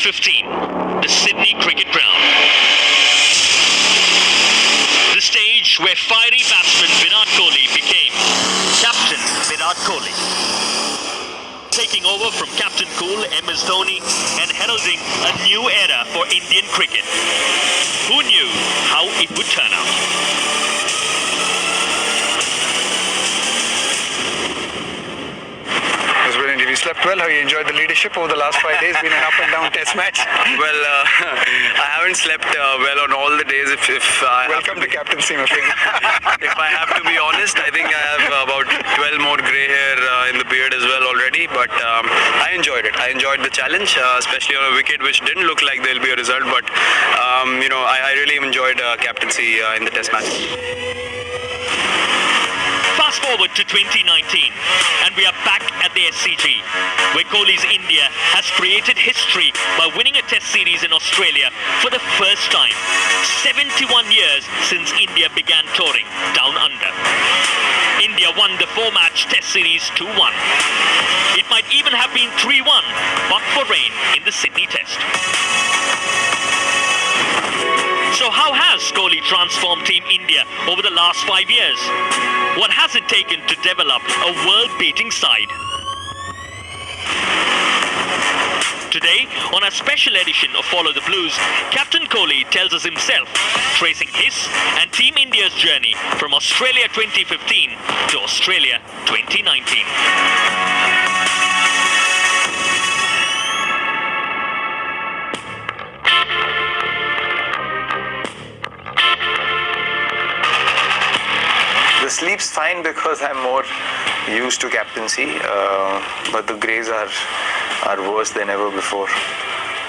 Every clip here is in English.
2015, the Sydney Cricket Ground. The stage where fiery batsman Virat Kohli became Captain Virat Kohli. Taking over from Captain Cool MS Dhoni and heralding a new era for Indian cricket. Who knew how it would turn out? You slept well? How you enjoyed the leadership over the last 5 days? Been an up and down test match. Well, I haven't slept well on all the days. Welcome to captaincy, my friend. If I have to be honest, I think I have about 12 more grey hair in the beard as well already. But I enjoyed it. I enjoyed the challenge, especially on a wicket which didn't look like there'll be a result. But I really enjoyed captaincy in the test match. Fast forward to 2019 and we are back at the SCG, where Kohli's India has created history by winning a test series in Australia for the first time. 71 years since India began touring down under. India won the 4-match test series 2-1. It might even have been 3-1 but for rain in the Sydney test. So how has Kohli transformed Team India over the last 5 years? What has it taken to develop a world-beating side? Today, on a special edition of Follow the Blues, Captain Kohli tells us himself, tracing his and Team India's journey from Australia 2015 to Australia 2019. The sleep's fine because I'm more used to captaincy, but the greys are worse than ever before.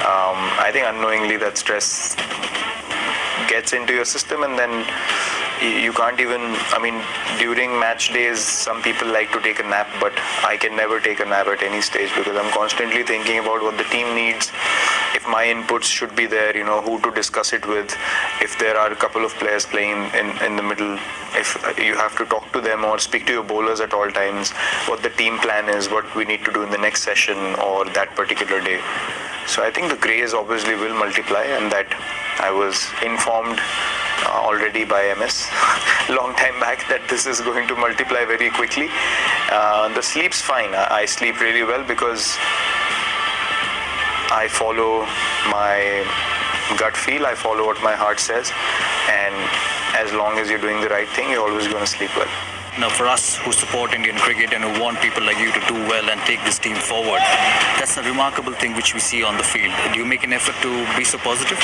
I think unknowingly that stress gets into your system, and then you can't even, during match days some people like to take a nap, but I can never take a nap at any stage because I'm constantly thinking about what the team needs, if my inputs should be there, who to discuss it with, if there are a couple of players playing in the middle, if you have to talk to them or speak to your bowlers at all times, what the team plan is, what we need to do in the next session or that particular day. So I think the greys obviously will multiply, and that I was informed already by MS long time back that this is going to multiply very quickly. The sleep's fine. I sleep really well because I follow my gut feel, I follow what my heart says, and as long as you're doing the right thing, you're always going to sleep well. Now, for us who support Indian cricket and who want people like you to do well and take this team forward, that's a remarkable thing which we see on the field. Do you make an effort to be so positive?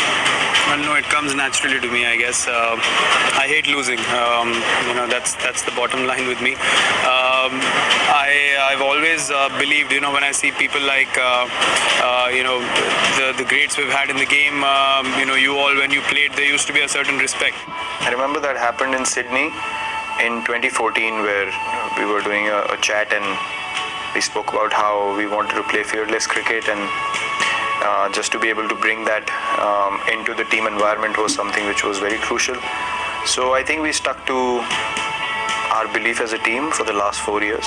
Well, no, it comes naturally to me, I guess. I hate losing. That's the bottom line with me. I've always believed, when I see people like, the greats we've had in the game, you all, when you played, there used to be a certain respect. I remember that happened in Sydney in 2014, where we were doing a chat and we spoke about how we wanted to play fearless cricket, and just to be able to bring that into the team environment was something which was very crucial. So I think we stuck to our belief as a team for the last 4 years.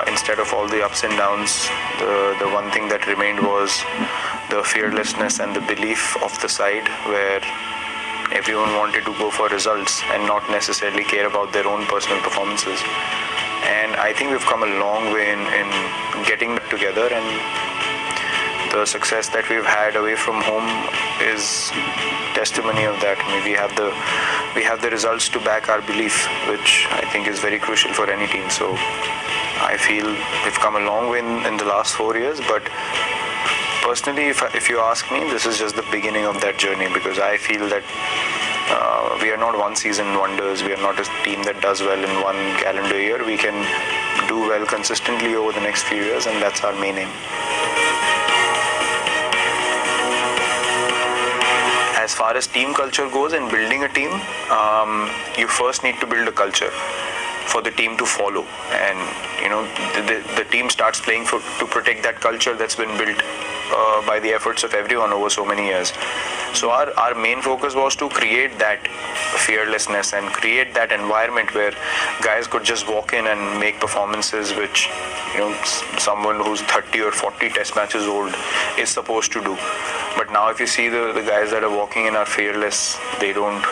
Instead of all the ups and downs, the one thing that remained was the fearlessness and the belief of the side, where everyone wanted to go for results and not necessarily care about their own personal performances. And I think we've come a long way in getting that together, and the success that we've had away from home is testimony of that. We have the results to back our belief, which I think is very crucial for any team. So I feel we've come a long way in the last 4 years, but personally, if you ask me, this is just the beginning of that journey, because I feel that we are not one season wonders. We are not a team that does well in one calendar year. We can do well consistently over the next few years, and that's our main aim. As far as team culture goes and building a team, you first need to build a culture for the team to follow, and the team starts playing to protect that culture that's been built by the efforts of everyone over so many years. So our main focus was to create that fearlessness and create that environment where guys could just walk in and make performances which, someone who's 30 or 40 test matches old is supposed to do. But now if you see the guys that are walking in are fearless. They don't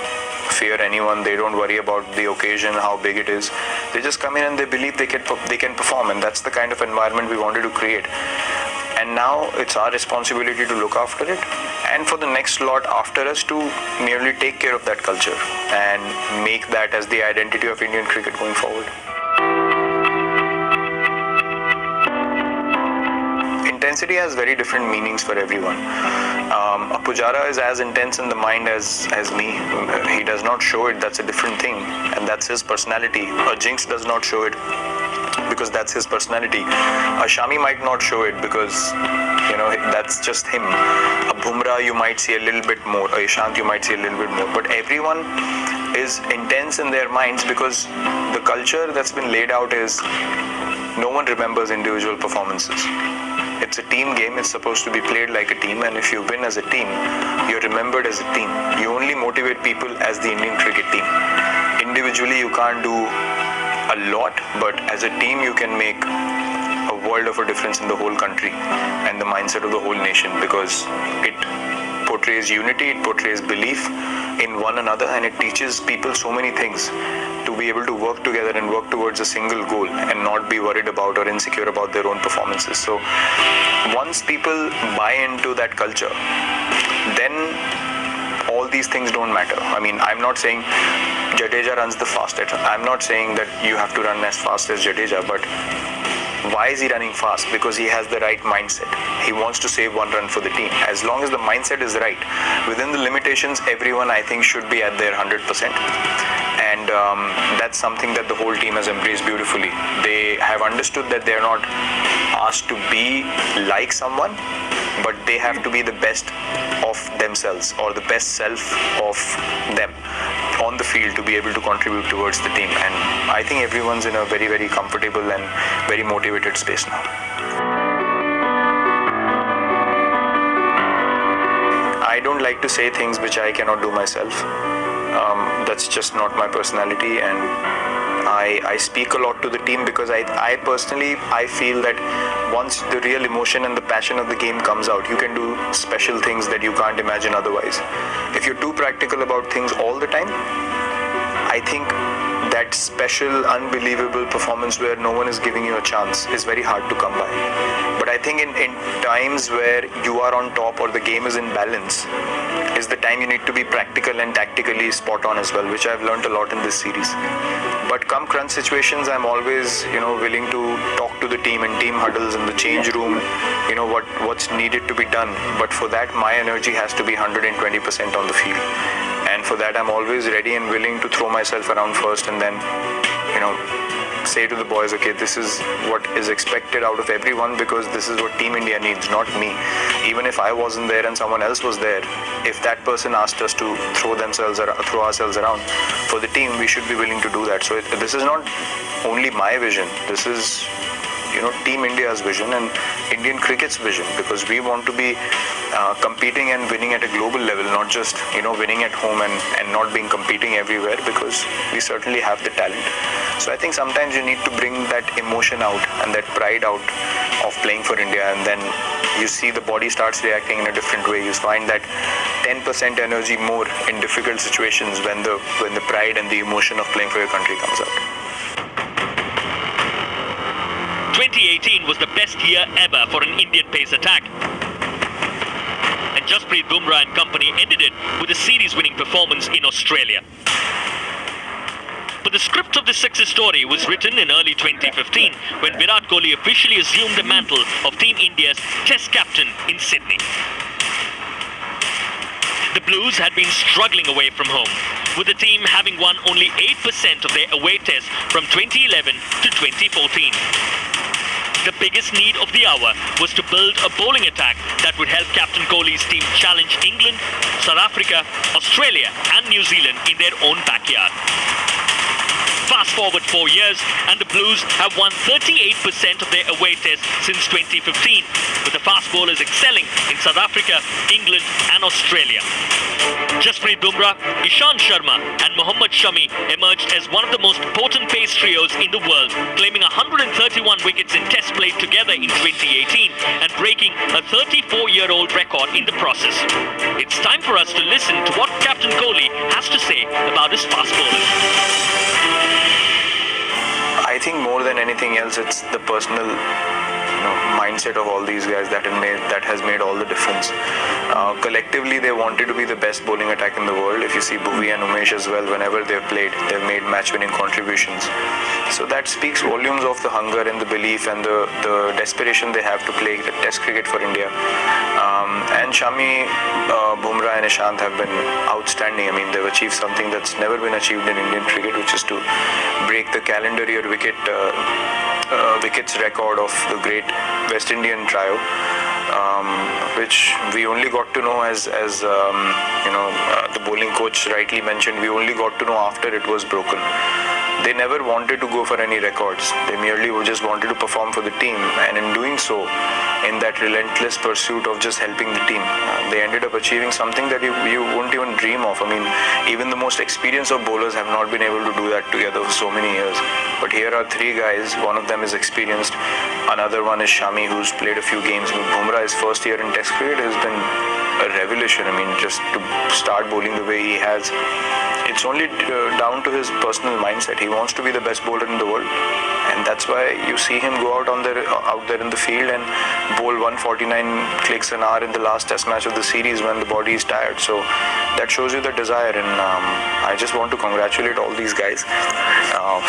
fear anyone. They don't worry about the occasion, how big it is. They just come in and they believe they can perform, and that's the kind of environment we wanted to create. And now it's our responsibility to look after it, and for the next lot after us to merely take care of that culture and make that as the identity of Indian cricket going forward. Intensity has very different meanings for everyone. A Pujara is as intense in the mind as me. He does not show it, that's a different thing, and that's his personality. A Jinx does not show it because that's his personality. A Shami might not show it because that's just him. A Bumrah you might see a little bit more, a Ishant you might see a little bit more, but everyone is intense in their minds because the culture that's been laid out is no one remembers individual performances. It's a team game, it's supposed to be played like a team, and if you win as a team, you're remembered as a team. You only motivate people as the Indian cricket team. Individually you can't do a lot, but as a team you can make a world of a difference in the whole country and the mindset of the whole nation, because it portrays unity, it portrays belief in one another, and it teaches people so many things to be able to work together and work towards a single goal and not be worried about or insecure about their own performances. So once people buy into that culture, then all these things don't matter. I mean, I'm not saying Jadeja runs the fastest. I'm not saying that you have to run as fast as Jadeja, but why is he running fast? Because he has the right mindset. He wants to save one run for the team. As long as the mindset is right, within the limitations, everyone I think should be at their 100%. And that's something that the whole team has embraced beautifully. They have understood that they're not asked to be like someone, but they have to be the best of themselves or the best self of them on the field to be able to contribute towards the team. And I think everyone's in a very, very comfortable and very motivated space now. I don't like to say things which I cannot do myself. That's just not my personality, and I speak a lot to the team because I personally feel that once the real emotion and the passion of the game comes out, you can do special things that you can't imagine otherwise. If you're too practical about things all the time, I think that special, unbelievable performance where no one is giving you a chance is very hard to come by. But I think in times where you are on top or the game is in balance is the time you need to be practical and tactically spot on as well, which I've learned a lot in this series. But come crunch situations, I'm always willing to talk to the team in team huddles in the change room, what's needed to be done. But for that, my energy has to be 120% on the field. And for that, I'm always ready and willing to throw myself around first and then, say to the boys, okay, this is what is expected out of everyone because this is what Team India needs, not me. Even if I wasn't there and someone else was there, if that person asked us to throw ourselves around for the team, we should be willing to do that. So this is not only my vision. This is Team India's vision and Indian cricket's vision, because we want to be competing and winning at a global level, not just winning at home and not being competing everywhere, because we certainly have the talent. So I think sometimes you need to bring that emotion out and that pride out of playing for India, and then you see the body starts reacting in a different way. You find that 10% energy more in difficult situations when the pride and the emotion of playing for your country comes out. 2018 was the best year ever for an Indian pace attack. And Jasprit Bumrah and company ended it with a series-winning performance in Australia. But the script of this success story was written in early 2015 when Virat Kohli officially assumed the mantle of Team India's Test captain in Sydney. The Blues had been struggling away from home, with the team having won only 8% of their away tests from 2011 to 2014. The biggest need of the hour was to build a bowling attack that would help Captain Kohli's team challenge England, South Africa, Australia and New Zealand in their own backyard. Fast forward 4 years, and the Blues have won 38% of their away tests since 2015, with the fast bowlers excelling in South Africa, England and Australia. Jasprit Bumrah, Ishant Sharma and Mohammad Shami emerged as one of the most potent pace trios in the world, claiming 131 wickets in test play together in 2018 and breaking a 34-year-old record in the process. It's time for us to listen to what Captain Kohli has to say about his fast bowlers. I think more than anything else, it's the personal mindset of all these guys that has made all the difference. Collectively, they wanted to be the best bowling attack in the world. If you see Bhuvi and Umesh as well, whenever they've played, they've made match-winning contributions. So that speaks volumes of the hunger and the belief and the desperation they have to play Test cricket for India. And Shami, Bumrah and Ishant have been outstanding. I mean, they've achieved something that's never been achieved in Indian cricket, which is to break the calendar year wickets record of the great West Indian trio, which we only got to know as the bowling coach rightly mentioned, we only got to know after it was broken. They never wanted to go for any records. They merely just wanted to perform for the team, and in doing so, in that relentless pursuit of just helping the team, they ended up achieving something that you wouldn't even dream of. I mean, even the most experienced of bowlers have not been able to do that together for so many years. But here are three guys. One of them is experienced. Another one is Shami, who's played a few games. Bumrah's first year in Test cricket has been a revelation. I mean, just to start bowling the way he has, it's only down to his personal mindset. He wants to be the best bowler in the world, and that's why you see him go out there in the field and bowl 149 clicks an hour in the last Test match of the series when the body is tired. So that shows you the desire, and I just want to congratulate all these guys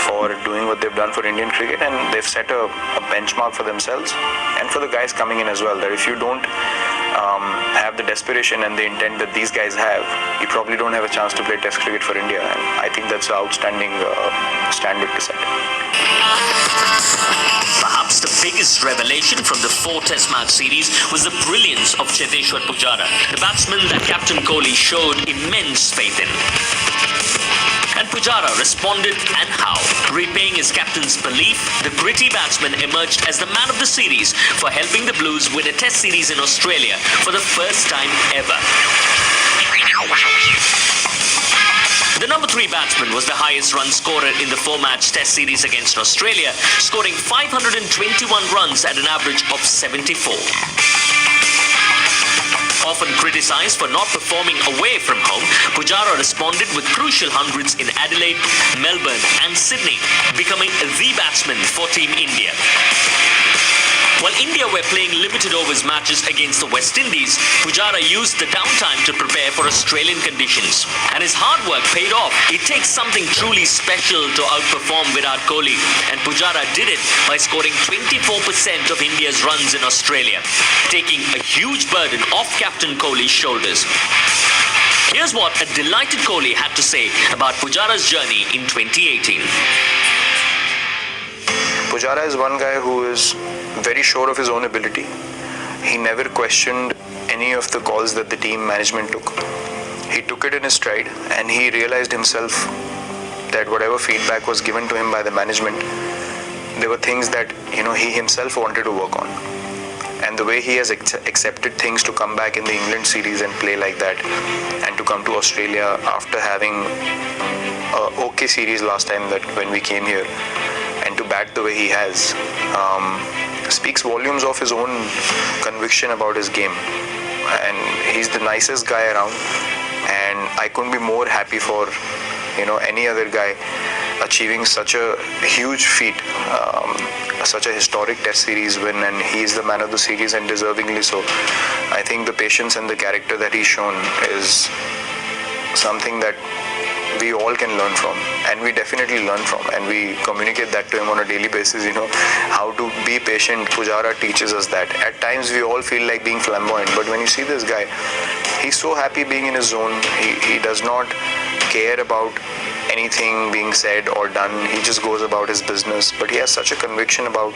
for doing what they've done for Indian cricket, and they've set a benchmark for themselves and for the guys coming in as well, that if you don't have the desperation and the intent that these guys have, you probably don't have a chance to play Test cricket for India, and I think that's an outstanding standard to set. Perhaps the biggest revelation from the 4 Test match series was the brilliance of Cheteshwar Pujara, the batsman that Captain Kohli showed immense faith in. And Pujara responded, and how? Repaying his captain's belief, the gritty batsman emerged as the man of the series for helping the Blues win a Test series in Australia for the first time ever. The number 3 batsman was the highest run scorer in the 4-match Test series against Australia, scoring 521 runs at an average of 74. Often criticized for not performing away from home, Pujara responded with crucial hundreds in Adelaide, Melbourne and Sydney, becoming the batsman for Team India. While India were playing limited overs matches against the West Indies, Pujara used the downtime to prepare for Australian conditions. And his hard work paid off. It takes something truly special to outperform Virat Kohli, and Pujara did it by scoring 24% of India's runs in Australia, taking a huge burden off Captain Kohli's shoulders. Here's what a delighted Kohli had to say about Pujara's journey in 2018. Pujara is one guy who is very sure of his own ability. He never questioned any of the calls that the team management took. He took it in his stride, and he realized himself that whatever feedback was given to him by the management, there were things that he himself wanted to work on. And the way he has accepted things to come back in the England series and play like that, and to come to Australia after having a okay series last time that when we came here, and to bat the way he has, speaks volumes of his own conviction about his game. And he's the nicest guy around, and I couldn't be more happy for any other guy achieving such a huge feat, such a historic Test series win, and he's the man of the series, and deservingly so. I think the patience and the character that he's shown is something that we all can learn from, and we definitely learn from, and we communicate that to him on a daily basis. How to be patient. Pujara teaches us that. At times we all feel like being flamboyant, but when you see this guy, he's so happy being in his zone. He does not care about anything being said or done. He just goes about his business, but he has such a conviction about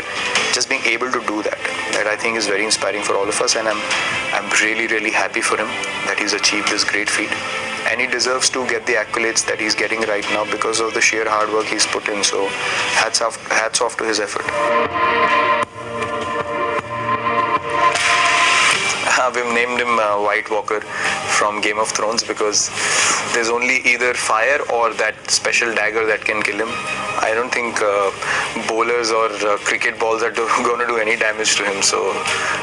just being able to do that I think is very inspiring for all of us, and I'm really happy for him that he's achieved this great feat. and he deserves to get the accolades that he's getting right now because of the sheer hard work he's put in. So hats off to his effort. We've named him White Walker from Game of Thrones because there's only either fire or that special dagger that can kill him. I don't think bowlers or cricket balls are going to do any damage to him. So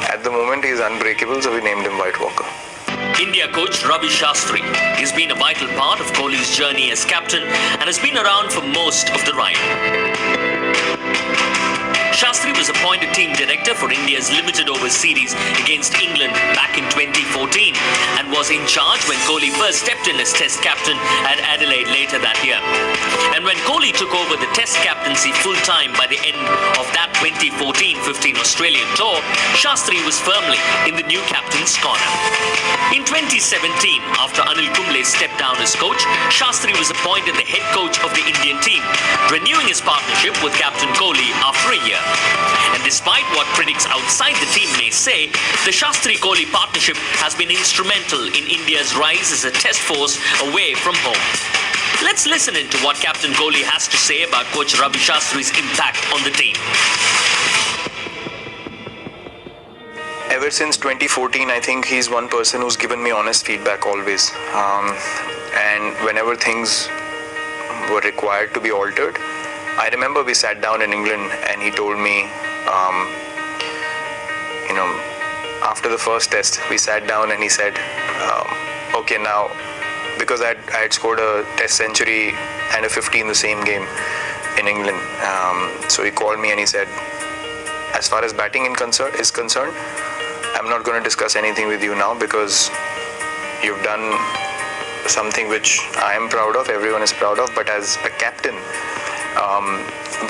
at the moment he's unbreakable, so we named him White Walker. India coach Ravi Shastri has been a vital part of Kohli's journey as captain and has been around for most of the ride. Shastri was appointed team director for India's limited overs series against England back in 2014 and was in charge when Kohli first stepped in as test captain at Adelaide later that year. And when Kohli took over the test captaincy full-time by the end of that 2014-15 Australian tour, Shastri was firmly in the new captain's corner. In 2017, after Anil Kumble stepped down as coach, Shastri was appointed the head coach of the Indian team, renewing his partnership with Captain Kohli after a year. And despite what critics outside the team may say, the Shastri-Kohli partnership has been instrumental in India's rise as a test force away from home. Let's listen into what Captain Kohli has to say about Coach Ravi Shastri's impact on the team. Ever since 2014, I think he's one person who's given me honest feedback always. And whenever things were required to be altered, I remember we sat down in England and he told me, after the first test, we sat down and he said, okay, now, because I had scored a test century and a 50 in the same game in England. So he called me and he said, as far as batting is concerned, I'm not going to discuss anything with you now because you've done something which I am proud of, everyone is proud of, but as a captain,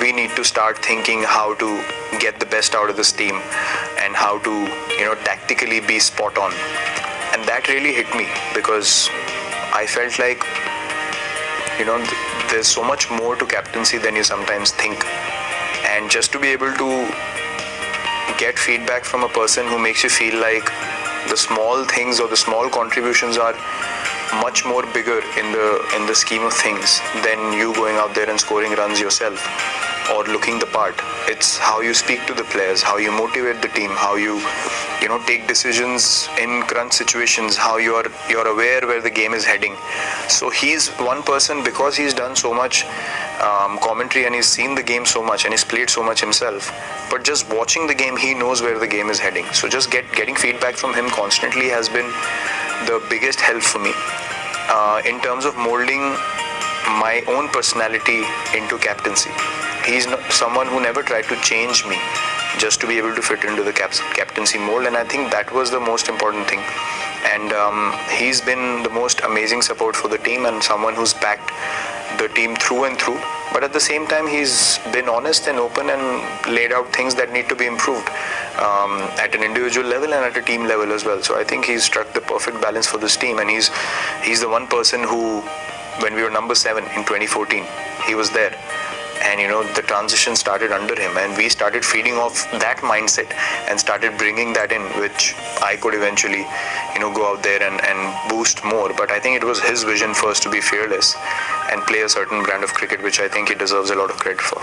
we need to start thinking how to get the best out of this team and how to, tactically be spot on. And that really hit me because I felt like, there's so much more to captaincy than you sometimes think. And just to be able to get feedback from a person who makes you feel like the small things or the small contributions are much more bigger in the scheme of things than you going out there and scoring runs yourself or looking the part. It's how you speak to the players, how you motivate the team, how you take decisions in crunch situations, how you're aware where the game is heading. So he's one person, because he's done so much commentary and he's seen the game so much and he's played so much himself, but just watching the game, he knows where the game is heading. So just getting feedback from him constantly has been the biggest help for me in terms of molding my own personality into captaincy. He's someone who never tried to change me just to be able to fit into the captaincy mold, and I think that was the most important thing. And he's been the most amazing support for the team and someone who's backed the team through and through. But at the same time, he's been honest and open and laid out things that need to be improved at an individual level and at a team level as well. So I think he's struck the perfect balance for this team, and he's the one person who, when we were number 7 in 2014, he was there. And the transition started under him, and we started feeding off that mindset and started bringing that in, which I could eventually go out there and boost more. But I think it was his vision first to be fearless and play a certain brand of cricket, which I think he deserves a lot of credit for.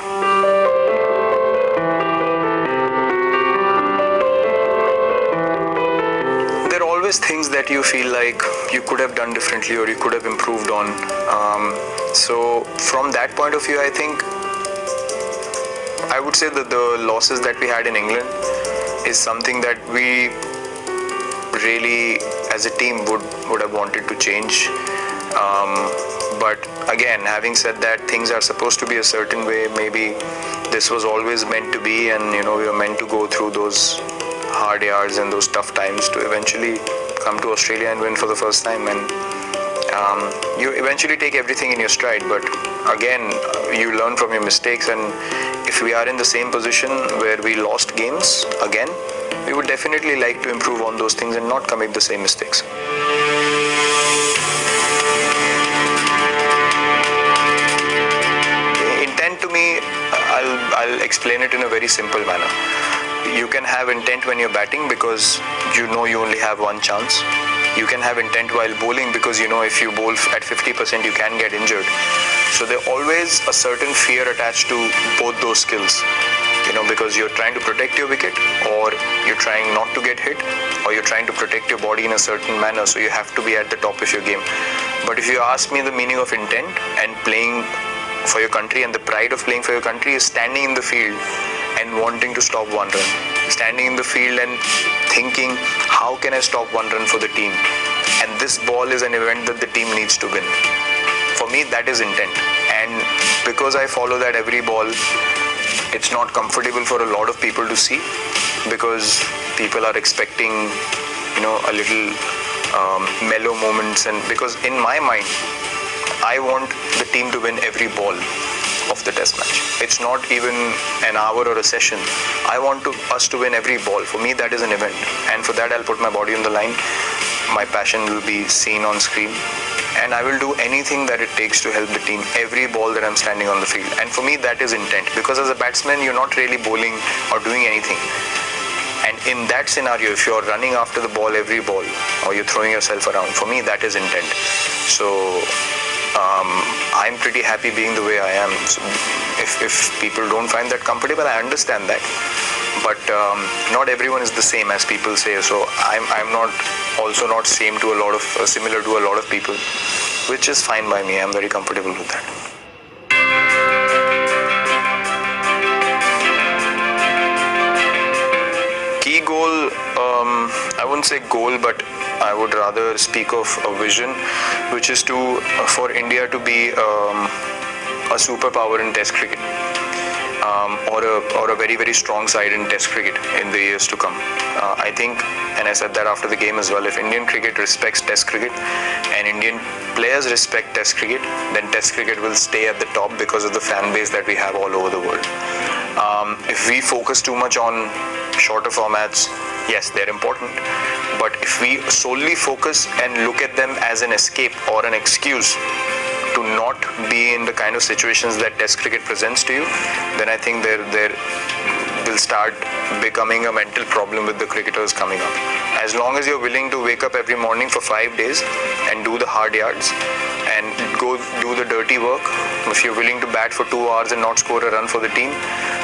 There are always things that you feel like you could have done differently or you could have improved on. So from that point of view, I would say that the losses that we had in England is something that we really, as a team, would have wanted to change. But again, having said that, things are supposed to be a certain way. Maybe this was always meant to be, and we were meant to go through those hard yards and those tough times to eventually come to Australia and win for the first time. And you eventually take everything in your stride, but again, you learn from your mistakes, and if we are in the same position where we lost games again, we would definitely like to improve on those things and not commit the same mistakes. Intent to me, I'll explain it in a very simple manner. You can have intent when you're batting because you know you only have one chance. You can have intent while bowling because you know if you bowl at 50% you can get injured. So there's always a certain fear attached to both those skills. You know, because you're trying to protect your wicket, or you're trying not to get hit, or you're trying to protect your body in a certain manner, so you have to be at the top of your game. But if you ask me, the meaning of intent and playing for your country, and the pride of playing for your country, is standing in the field and wanting to stop one run. Standing in the field and thinking, how can I stop one run for the team? And this ball is an event that the team needs to win. For me, that is intent. And because I follow that every ball, it's not comfortable for a lot of people to see, because people are expecting, you know, a little mellow moments. And because in my mind, I want the team to win every ball of the test match. It's not even an hour or a session. I want us to win every ball. For me, that is an event. And for that, I'll put my body on the line. My passion will be seen on screen. And I will do anything that it takes to help the team every ball that I'm standing on the field. And for me, that is intent. Because as a batsman, you're not really bowling or doing anything. And in that scenario, if you're running after the ball every ball, or you're throwing yourself around, for me, that is intent. So I'm pretty happy being the way I am. So if people don't find that comfortable, I understand that. But not everyone is the same, as people say. So I'm not same to a lot of similar to a lot of people, which is fine by me. I'm very comfortable with that. Key goal, I wouldn't say goal, but I would rather speak of a vision, which is for India to be a superpower in Test cricket. Or a very, very strong side in Test cricket in the years to come. I think, and I said that after the game as well, if Indian cricket respects Test cricket and Indian players respect Test cricket, then Test cricket will stay at the top because of the fan base that we have all over the world. If we focus too much on shorter formats, yes, they're important, but if we solely focus and look at them as an escape or an excuse to not be in the kind of situations that Test cricket presents to you, then I think there will start becoming a mental problem with the cricketers coming up. As long as you're willing to wake up every morning for 5 days and do the hard yards and go do the dirty work, if you're willing to bat for 2 hours and not score a run for the team,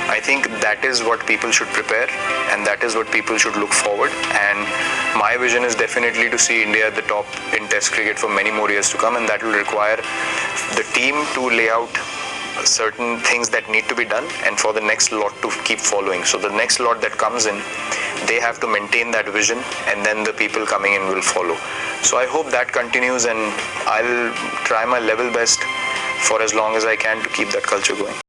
I think that is what people should prepare, and that is what people should look forward. And my vision is definitely to see India at the top in Test cricket for many more years to come, and that will require the team to lay out certain things that need to be done, and for the next lot to keep following. So the next lot that comes in, they have to maintain that vision, and then the people coming in will follow. So I hope that continues, and I'll try my level best for as long as I can to keep that culture going.